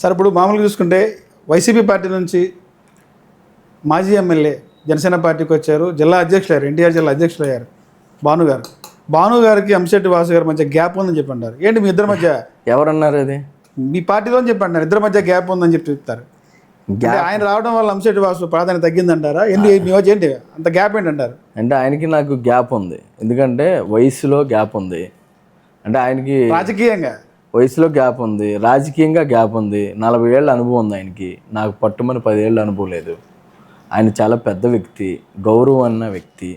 Sir ఇప్పుడు మామూలుగా చూసుకుంటే వైసీపీ పార్టీ నుంచి మాజీ ఎమ్మెల్యే జనసేన పార్టీకి వచ్చారు, జిల్లా అధ్యక్షులు అయ్యారు, ఎన్టీఆర్ జిల్లా అధ్యక్షులు అయ్యారు భాను గారికి అంశెట్టి వాసు గారి మధ్య గ్యాప్ ఉందని చెప్పి అంటారు. ఏంటి మీ ఇద్దరి మధ్య? ఎవరన్నారు అది? మీ పార్టీలో అని చెప్పి అంటారు, ఇద్దరి మధ్య గ్యాప్ ఉందని చెప్పి చెప్తారు. ఆయన రావడం వల్ల అంశెట్టి వాసు ప్రాధాన్యత తగ్గిందంటారా? మీ మధ్య ఏంటి అంత గ్యాప్ ఏంటంటారు? అంటే ఆయనకి నాకు గ్యాప్ ఉంది, ఎందుకంటే వయసులో గ్యాప్ ఉంది. అంటే ఆయనకి రాజకీయంగా వయసులో గ్యాప్ ఉంది, రాజకీయంగా గ్యాప్ ఉంది. 40 ఏళ్ళ అనుభవం ఉంది ఆయనకి, నాకు పట్టుమని 10 ఏళ్ళ అనుభవం లేదు. ఆయన చాలా పెద్ద వ్యక్తి, గౌరవం అన్న వ్యక్తి.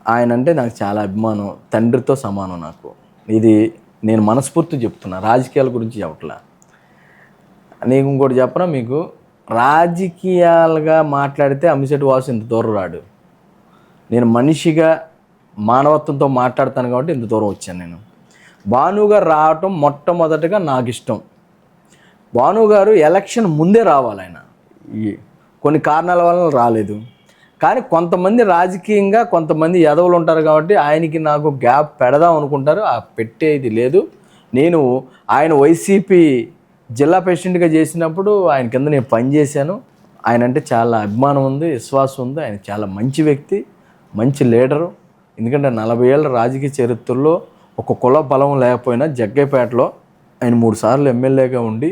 ఆయన అంటే నాకు చాలా అభిమానం, తండ్రితో సమానం నాకు. ఇది నేను మనస్ఫూర్తి చెప్తున్నా, రాజకీయాల గురించి చెప్పట్లా. నీకు ఇంకోటి చెప్పనా, మీకు రాజకీయాలుగా మాట్లాడితే అంశెట్టి వాసు ఇంత దూరం రాడు. నేను మనిషిగా మానవత్వంతో మాట్లాడతాను కాబట్టి ఇంత దూరం వచ్చాను. నేను భానుగారు రావటం మొట్టమొదటిగా నాకు ఇష్టం. భానుగారు ఎలక్షన్ ముందే రావాలి. ఆయన కొన్ని కారణాల వల్ల రాలేదు, కానీ కొంతమంది రాజకీయంగా కొంతమంది ఎదవలు ఉంటారు కాబట్టి ఆయనకి నాకు గ్యాప్ పెడదాం అనుకుంటారు. ఆ పెట్టేది లేదు. నేను ఆయన వైసీపీ జిల్లా ప్రెసిడెంట్గా చేసినప్పుడు ఆయన కింద నేను పనిచేశాను. ఆయన అంటే చాలా అభిమానం ఉంది, విశ్వాసం ఉంది. ఆయన చాలా మంచి వ్యక్తి, మంచి లీడరు. ఎందుకంటే 40 ఏళ్ళ రాజకీయ చరిత్రలో ఒక కుల బలం లేకపోయినా జగ్గైపేటలో ఆయన 3 సార్లు ఎమ్మెల్యేగా ఉండి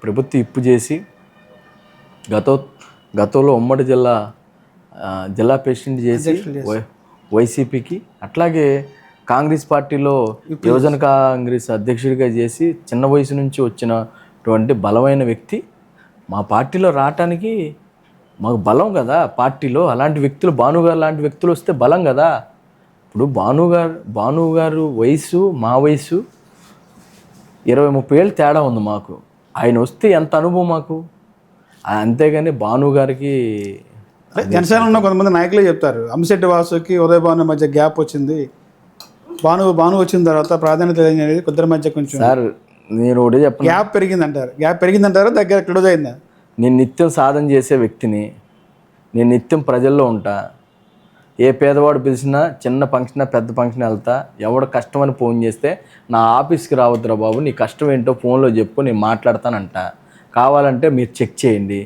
ప్రభుత్వం ఇప్పు చేసి గతంలో ఉమ్మడి జిల్లా ప్రెసిడెంట్ చేసి వైసీపీకి, అట్లాగే కాంగ్రెస్ పార్టీలో యువజన కాంగ్రెస్ అధ్యక్షుడిగా చేసి చిన్న వయసు నుంచి వచ్చినటువంటి బలమైన వ్యక్తి. మా పార్టీలో రావటానికి మాకు బలం కదా పార్టీలో. అలాంటి వ్యక్తులు, భానుగారు లాంటి వ్యక్తులు వస్తే బలం కదా. ఇప్పుడు భానుగారు వయసు మా వయసు 20-30 ఏళ్ళు తేడా ఉంది మాకు. ఆయన వస్తే ఎంత అనుభవం మాకు. అంతేగాని భానుగారికి జనసేన ఉన్న కొంతమంది నాయకులే చెప్తారు, అంశెట్టి వాసుకి ఉదయ భాను మధ్య గ్యాప్ వచ్చింది, భాను వచ్చిన తర్వాత ప్రాధాన్యత అనేది ఇద్దరి మధ్య కొంచెం సార్ నేను ఒకటే చెప్పను, గ్యాప్ పెరిగిందంటారా దగ్గర క్లోజ్ అయిందా? నేను నిత్యం సాధన చేసే వ్యక్తిని, నేను నిత్యం ప్రజల్లో ఉంటా. ఏ పేదవాడు పిలిచినా చిన్న ఫంక్షన్ పెద్ద ఫంక్షన్ వెళ్తా. ఎవడు కష్టం అని ఫోన్ చేస్తే నా ఆఫీస్కి రావద్దురా బాబు, నీ కష్టం ఏంటో ఫోన్లో చెప్పు, నేను మాట్లాడతానంట. కావాలంటే మీరు చెక్ చేయండి.